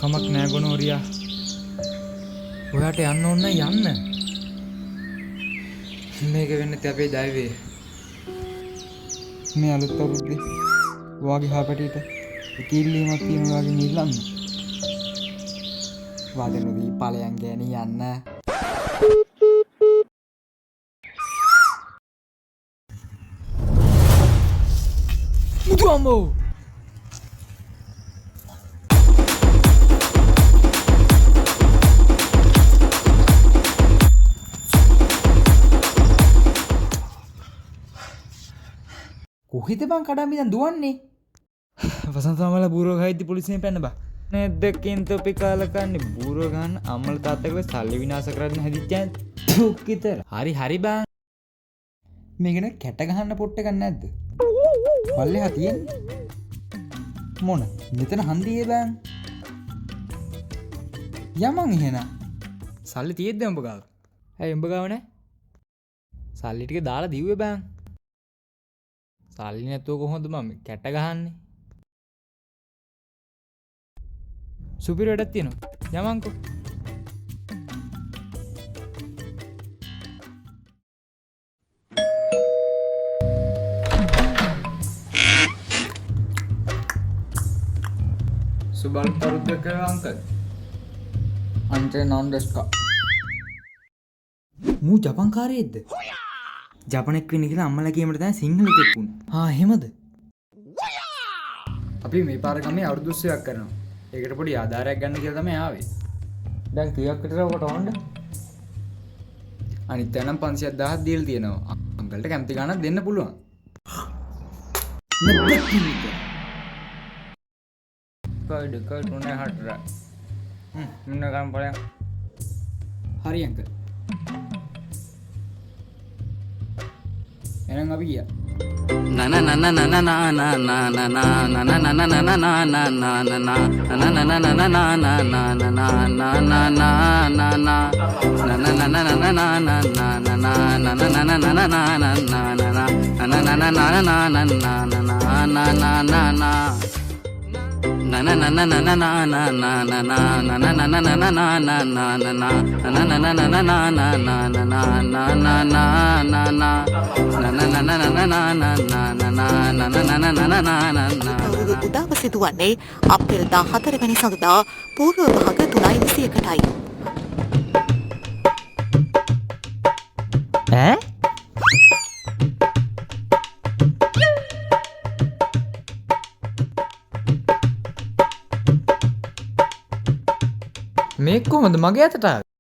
කමක් නෑ ගොනෝරියා. ඔයාට යන්න ඕන යන්න. මේක වෙන්නේ අපේ දෛවයේ. මේ අලුත් අවුරුද්දේ ඔයාගේ හාපටියට ඉතිල්ලීමක් තියෙනවා වගේ නිල්ලන්න. වාදනෝදී ඵලයන් ගැන යන්න. මුතු අම්මෝ. කොහෙද බං කඩම්බියන් දුවන්නේ? වසන්ත මාමලා බූරෝ ගහයිද්දි පොලිසියෙන් පැන්න බා. නැද්ද කින්තොපි කාලා කන්නේ බූරෝ ගන්න අම්මලා තාත්තගේ සල්ලි විනාශ කරන්න හැදිච්චයන් දුක්කිතර. හරි බං. මේකන කැට ගහන්න පොට්ට ගන්න නැද්ද? පල්ලෙහා තියෙන්නේ. මොන? මෙතන හන්දියේ බං. යමන් එහෙනම්. සල්ලි තියෙද්ද උඹ ගාව? ඇයි උඹ ගාව නැහැ? සල්ලි ටික දාලා දීුවේ බං. සල්ලි නැතුව කොහොමද මම කැට ගහන්නේ? සුපිරි වැඩක් තියෙනවා. යමන්කෝ. සුබල් පරුද්දක අංකල්. අන්ටේ නෝන් ඩෙස්කා. මූ ජපන් කාරයේද? ජපනෙක් වෙන්න කියලා අම්මලා කියමට තමයි සිංහල එකෙක් වුනේ. එහෙමද? අපි මේ පාර ගමේ අවුරුදු 20ක් කරනවා. ඒකට පොඩි ආධාරයක් ගන්න කියලා තමයි ආවේ. දැන් කීයක් විතර ඔකට ඕනද? අනිත් තැනම් 500,000ක් දීලා තියෙනවා. අංකල්ට කැමති ගාණක් දෙන්න පුළුවන්. කඩ උනේ හතර. මුන්න ගන්න බලන්න. හරි අංකල්. එහෙනම් අපි ගියා. උදාව සිදුවන්නේ අප්‍රේල් 14 වැනි සඳුදා පූර්ව භාග 3:21යි. මේක කොහොමද මගේ අතට ආවේ?